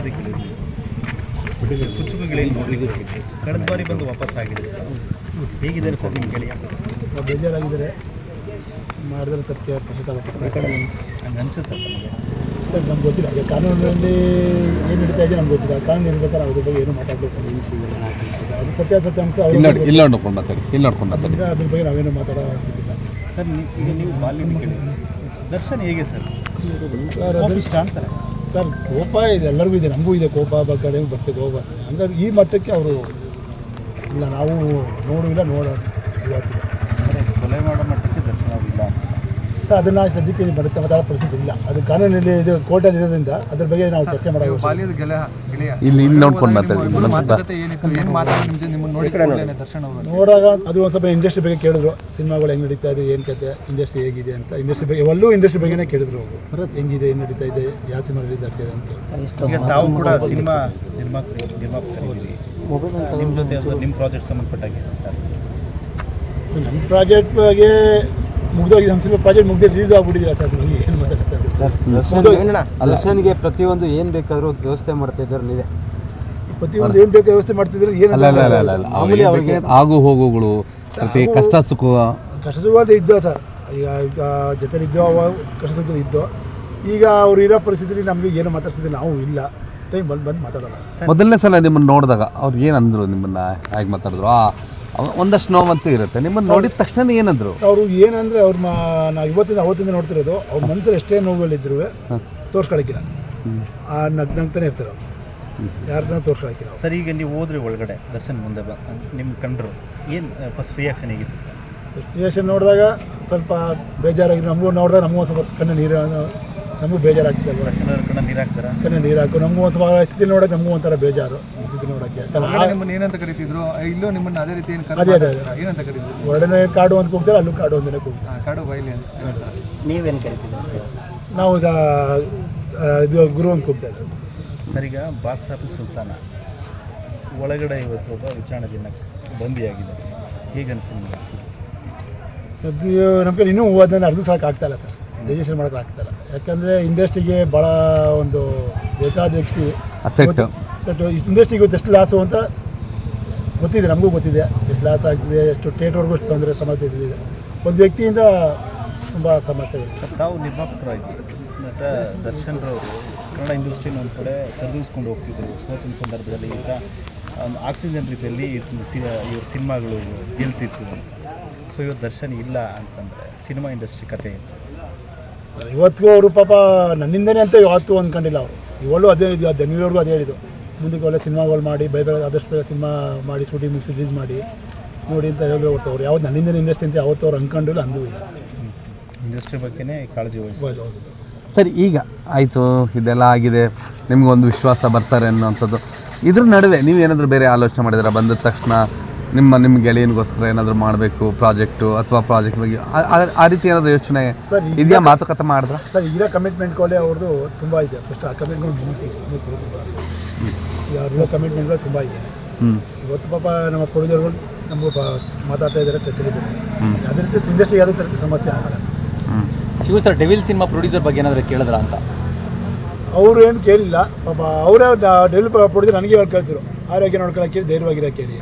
ನೋಡೋದಕ್ಕೆ ಕುಚ್ಚುಕುಗಳೇನು ನೋಡಲಿಕ್ಕೆ ಹೋಗಿದ್ದೆ ಕಳೆದ ಬಾರಿ ಬಂದು ವಾಪಸ್ ಆಗಿದೆ. ಹೇಗಿದ್ದಾರೆ ಸರ್ ನಿಮ್ಮ ಗೆಳೆಯ? ಬೇಜಾರಾಗಿದ್ದಾರೆ, ಮಾಡಿದ್ರೆ ತಪ್ಪಿಗೆ ಪಶ್ಚಾತ್ತಾಪ ಹಂಗೆ ಅನಿಸುತ್ತೆ ನಮಗೆ. ನಮ್ಗೆ ಗೊತ್ತಿಲ್ಲ, ಈಗ ಕಾನೂನಿನಲ್ಲಿ ಏನು ನಡೀತಾ ಇದೆ ನಮ್ಗೆ ಗೊತ್ತಿಲ್ಲ. ಕಾನೂನು ಇರ್ಬೇಕಾದ್ರೆ ಅದ್ರ ಬಗ್ಗೆ ಏನು ಮಾತಾಡಬೇಕು, ಅದು ಸತ್ಯಾಸತ್ಯಾಂಶ ಇಲ್ಲ ನೋಡ್ಕೊಂಡು ಮಾತಾಡಿ ಅದ್ರ ಬಗ್ಗೆ ನಾವೇನು ಮಾತಾಡೋದಿಲ್ಲ ಸರ್. ಈಗ ನೀವು ಬಾಲ್ಯದ ಗೆಳೆಯ ದರ್ಶನ್ ಹೇಗೆ ಸರ್? ಇಷ್ಟ ಅಂತಾರೆ ಸರ್. ಕೋಪ ಇದೆ, ಎಲ್ಲರಿಗೂ ಇದೆ, ನಮಗೂ ಇದೆ ಕೋಪ, ಕಡೆ ಬರ್ತದೆ ಕೋಪ. ಹಂಗಾಗಿ ಈ ಮಟ್ಟಕ್ಕೆ ಅವರು ಇಲ್ಲ, ನಾವು ನೋಡಿಲ್ಲ ಇವತ್ತಿಲ್ಲ. ಅಂದರೆ ಕೊಲೆ ಮಾಡೋ ಮಟ್ಟಕ್ಕೆ ದರ್ಶನ ಇಲ್ಲ ಅಂತ ಸರ್. ಅದನ್ನು ಸದ್ಯಕ್ಕೆ ಬರುತ್ತೆ ಮಾತಾಡೋ ಪರಿಸ್ಥಿತಿ ಇಲ್ಲ. ಅದು ಕಾನೂನಲ್ಲಿ ಇದು ಕೋರ್ಟಲ್ಲಿ ಇರೋದ್ರಿಂದ ಅದ್ರ ಬಗ್ಗೆ ನಾವು ಚರ್ಚೆ ಮಾಡೋದು. ಇಲ್ಲಿ ನೋಡ್ಕೊಂಡು ಮಾತಾಡಿ. ನೋಡಾಗ ಅದು ಒಂದು ಸ್ವಲ್ಪ ಇಂಡಸ್ಟ್ರಿ ಬಗ್ಗೆ ಕೇಳಿದ್ರು, ಸಿನಿಮಾಗಳು ಹೆಂಗೆ ನಡೀತಾ ಇದೆ, ಏನು ಕತೆ, ಇಂಡಸ್ಟ್ರಿ ಹೇಗಿದೆ ಅಂತ. ಇಂಡಸ್ಟ್ರಿ ಬಗ್ಗೆ ಎಲ್ಲೂ ಇಂಡಸ್ಟ್ರಿ ಬಗ್ಗೆನೇ ಕೇಳಿದ್ರು ಅವರು, ಹೆಂಗಿದೆ, ಏನು ನಡೀತಾ ಇದೆ, ಯಾವ ಸಿನಿಮಾ ರಿಲೀಸ್ ಆಗ್ತಿದೆ ಅಂತ. ಈಗ ತಾವು ಕೂಡ ಸಿನಿಮಾ ನಿರ್ಮಾಪಕರಿದ್ದೀರಿ, ನಿಮ್ಮ ಜೊತೆ ನಿಮ್ಮ ಪ್ರಾಜೆಕ್ಟ್ ಸಂಬಂಧಪಟ್ಟಾಗೆ ಸೊ ನಮ್ಮ ಪ್ರಾಜೆಕ್ಟ್ ಬಗ್ಗೆ ಮುಗ್ದೋಗಿದೆ. ನಮ್ಮ ಸಿನಿಮಾ ಪ್ರಾಜೆಕ್ಟ್ ಮುಗ್ದು ರಿಲೀಸ್ ಆಗ್ಬಿಟ್ಟಿದ್ದೀರಾ ಸರ್. ಏನು ಮಾತಾಡ್ತಾರೆ? ದರ್ಶನ್ಗೆ ಪ್ರತಿಯೊಂದು ಏನು ಬೇಕಾದರೂ ವ್ಯವಸ್ಥೆ ಮಾಡ್ತಾ ಇದ್ದಾರೆ ನೀವೇ? ಪ್ರತಿಯೊಂದು ಏನು ಬೇಕು ವ್ಯವಸ್ಥೆ ಮಾಡ್ತಿದ್ರೆ ಏನು ಅವರಿಗೆ ಆಗು ಹೋಗುಗಳು, ಕಷ್ಟ ಸುಖ ಇದ್ದೋ ಸರ್. ಈಗ ಜೊತೆಲಿ ಇದ್ದೋ, ಅವಾಗ ಕಷ್ಟ ಸುಖ ಇದ್ದೋ. ಈಗ ಅವ್ರು ಇರೋ ಪರಿಸ್ಥಿತಿಲಿ ನಮಗೆ ಏನು ಮಾತಾಡ್ಸಿದ್ರೆ ನಾವು ಇಲ್ಲ, ಟೈಮ್ ಬಂದು ಮಾತಾಡೋಣ. ಮೊದಲನೇ ಸಲ ನಿಮ್ಮನ್ನು ನೋಡಿದಾಗ ಅವ್ರು ಏನಂದ್ರು, ನಿಮ್ಮನ್ನು ಹೇಗೆ ಮಾತಾಡಿದ್ರು? ಒಂದಷ್ಟು ನೋವಂತೂ ಇರುತ್ತೆ. ನಿಮ್ಮನ್ನು ನೋಡಿದ ತಕ್ಷಣ ಏನಂದ್ರು ಅವರು? ಏನಂದರೆ ಅವ್ರು ನಾವು ಅವತ್ತಿಂದ ನೋಡ್ತಿರೋದು, ಅವ್ರ ಮನಸ್ಸಲ್ಲಿ ಎಷ್ಟೇ ನೋವುಗಳಿದ್ರು ತೋರ್ಸ್ಕೊಳಕ್ಕಿಲ್ಲ, ನಗ್ನಗ್ತಾನೆ ಇರ್ತಾರೆ ಅವ್ರು, ಯಾರನ್ನ ತೋರ್ಸ್ಕೊಳಕ್ಕಿಲ್ಲ. ಸರ್, ಈಗ ನೀವು ಹೋದ್ರೆ ಒಳಗಡೆ ದರ್ಶನ್ ಮುಂದೆ ನಿಮ್ಮ ಕಂಡ್ರು ಏನು ಫಸ್ಟ್ ರಿಯಾಕ್ಷನ್ ಹೇಗಿತ್ತು ಸರ್? ರಿಯಾಕ್ಷನ್ ನೋಡಿದಾಗ ಸ್ವಲ್ಪ ಬೇಜಾರಾಗಿ, ನಮಗೂ ನೋಡಿದಾಗ ನಮಗೂ ಸ್ವಲ್ಪ ಕಣ್ಣು ನೀರು, ನಮಗೂ ಬೇಜಾರಾಗ್ತದೆ ಅಲ್ವಾ? ದರ್ಶನ್ ಕಣ್ಣ ನೀರು ಹಾಕ್ತಾರೆ, ಕಣ್ಣು ನೀರು ಹಾಕು. ನಮಗೂ ಒಂದು ಸ್ವಲ್ಪ ಸ್ಥಿತಿ ನೋಡೋಕೆ ನಮಗೂ ಒಂಥರ ಬೇಜಾರು. ಸ್ಥಿತಿ ನೋಡೋಕ್ಕೆ ನಿಮ್ಮನ್ನು ಏನಂತ ಕರೀತಿದ್ರು? ಇಲ್ಲೂ ನಿಮ್ಮನ್ನು ಅದೇ ರೀತಿ ಅದೇ ಏನಂತ ಕರೀತಿದ್ರು? ಹೊರಡನೆ ಕಾಡು ಅಂತ ಕೂಗ್ತಾರೆ, ಅಲ್ಲೂ ಕಾಡು ಅಂತಲೇ ಕೂಗ್ತಾರೆ. ಕಾಡು ಬಯಲಿ ಅಂತ ನೀವೇನು ಕರಿತಿದ್ದೀರಿ? ನಾವು ಇದು ಗುರು ಅಂತ ಕೂಗ್ತಾ ಇದ್ದೀವಿ ಸರ್. ಈಗ ಬಾಕ್ಸ್ ಆಫೀಸ್ ಸುಲ್ತಾನ ಒಳಗಡೆ ಇವತ್ತು ಒಬ್ಬ ವಿಚಾರಣೆ ದಿನಕ್ಕೆ ಬಂದಿಯಾಗಿದೆ, ಹೇಗೆ ಅನಿಸ್ತು ನಿಮಗೆ? ಸದ್ಯ ನಮ್ಮ ಕಡೆ ಇನ್ನೂ ಅದನ್ನು ಅರ್ಧಿಸೋಕೆ ಆಗ್ತಾಯಿಲ್ಲ ಸರ್, ರಿಜಿಸ್ಟರ್ ಮಾಡೋಕೆ ಆಗ್ತಾಯಿಲ್ಲ. ಯಾಕಂದರೆ ಇಂಡಸ್ಟ್ರಿಗೆ ಭಾಳ ಒಂದು ಬೇಕಾದ ವ್ಯಕ್ತಿ ಸೆಟ್. ಇಂಡಸ್ಟ್ರಿಗೆ ಇವತ್ತು ಎಷ್ಟು ಲಾಸು ಅಂತ ಗೊತ್ತಿದೆ, ನಮಗೂ ಗೊತ್ತಿದೆ ಎಷ್ಟು ಲಾಸ್ ಆಗ್ತಿದೆ, ಎಷ್ಟು ಥಿಯೇಟರ್ವರೆಗೂ ಎಷ್ಟು ತೊಂದರೆ ಸಮಸ್ಯೆ ಇದೆ. ಒಂದು ವ್ಯಕ್ತಿಯಿಂದ ತುಂಬ ಸಮಸ್ಯೆಗಳು. ತಾವು ನಿರ್ಮಾಪಕರಾಗಿ ನಟ ದರ್ಶನ್ ರವರು ಕನ್ನಡ ಇಂಡಸ್ಟ್ರಿನ ಒಂದು ಕಡೆ ಸರಿದೂಗಿಸ್ಕೊಂಡು ಹೋಗ್ತಿದ್ರು. ಸೋತಿನ ಸಂದರ್ಭದಲ್ಲಿ ಈಗ ಒಂದು ಆಕ್ಸಿಜನ್ ರೀತಿಯಲ್ಲಿ ಇವ್ರ ಸಿನಿಮಾಗಳು ಗೆಲ್ತಿತ್ತು. ಸೊ ಇವತ್ತು ದರ್ಶನ್ ಇಲ್ಲ ಅಂತಂದರೆ ಸಿನಿಮಾ ಇಂಡಸ್ಟ್ರಿ ಕತೆ ಏನು ಸರ್? ಇವತ್ತಿಗೂ ಅವರು ಪಾಪ ನನ್ನಿಂದನೇ ಅಂತ ಯಾವತ್ತೂ ಅಂದ್ಕೊಂಡಿಲ್ಲ. ಅವರು ಇವಳು ಅದೇ ಹೇಳಿದ್ವಿ, ಬೆಂಗಳೂರಿಗೂ ಅದೇ ಹೇಳಿದ್ದು, ಮುಂದಕ್ಕೆ ಒಳ್ಳೆ ಸಿನಿಮಾಗಳು ಮಾಡಿ ಆದಷ್ಟು ಬೇಗ ಸಿನಿಮಾ ಮಾಡಿ ಶೂಟಿಂಗ್ ಮುಗಿಸಿ ರಿಲೀಸ್ ಮಾಡಿ ನೋಡಿ ಅಂತ ಹೇಳಿದ್ರೆ ಹೊರತು ಅವ್ರು ಯಾವ್ದು ನನ್ನಿಂದನೇ ಇಂಡಸ್ಟ್ರಿ ಅಂತ ಯಾವತ್ತೂ ಅವ್ರು ಅಂದ್ಕೊಂಡಿಲ್ಲ, ಅಂದೂ ಇಲ್ಲ ಸರ್. ಇಂಡಸ್ಟ್ರಿ ಬಗ್ಗೆನೇ ಕಾಳಜಿ ವಹಿಸ್ಬೋದು ಸರಿ. ಈಗ ಆಯಿತು, ಇದೆಲ್ಲ ಆಗಿದೆ, ನಿಮಗೊಂದು ವಿಶ್ವಾಸ ಬರ್ತಾರೆ ಅನ್ನೋವಂಥದ್ದು. ಇದ್ರ ನಡುವೆ ನೀವು ಏನಾದರೂ ಬೇರೆ ಆಲೋಚನೆ ಮಾಡಿದ್ರೆ ಬಂದ ತಕ್ಷಣ ನಿಮ್ಮ ಗೆಳೆಯನಿಗೋಸ್ಕರ ಏನಾದರೂ ಮಾಡಬೇಕು ಪ್ರಾಜೆಕ್ಟು, ಅಥವಾ ಪ್ರಾಜೆಕ್ಟ್ ಬಗ್ಗೆ ಆ ರೀತಿ ಏನಾದರೂ ಯೋಚನೆ ಇದೆಯಾ? ಮಾತುಕತೆ ಮಾಡಿದ್ರೆ ಸರ್, ಈಗ ಕಮಿಟ್ಮೆಂಟ್ಗಳೇ ಅವ್ರದ್ದು ತುಂಬ ಇದೆ. ಫಸ್ಟ್ ಆ ಕಮಿಟ್ಮೆಂಟ್ ಮುಗಿಸಿ ಅವ್ರದ್ದು ಕಮಿಟ್ಮೆಂಟ್ಗಳು ತುಂಬ ಇದೆ. ಇವತ್ತು ಪಾಪ ನಮ್ಮ ಪ್ರೊಡ್ಯೂಸರ್ಗಳು ನಮಗೂ ಮಾತಾಡ್ತಾ ಇದ್ದಾರೆ, ಟಚ್ಚಲ್ಲಿದ್ದಾರೆ. ಅದೇ ರೀತಿ ಇಂಡಸ್ಟ್ರಿ ಯಾವುದೇ ಥರದ ಸಮಸ್ಯೆ ಆಗಲ್ಲ sir. Shiva sir, devil cinema producer ಬಗ್ಗೆ ಏನಾದರೂ ಕೇಳಿದ್ರ ಅಂತ? ಅವರು ಏನು ಕೇಳಿಲ್ಲ ಪಾಪ. ಅವರೇ ಡೆವಿಲ್ ಪ್ರೊಡ್ಯೂಸರ್ ನನಗೆ ಅವ್ರು ಕಳಿಸಿದ್ರು, ಆರೋಗ್ಯ ನೋಡ್ಕೊಳ್ಳೋಕೆ ಧೈರ್ಯವಾಗಿರೋ ಕೇಳಿ.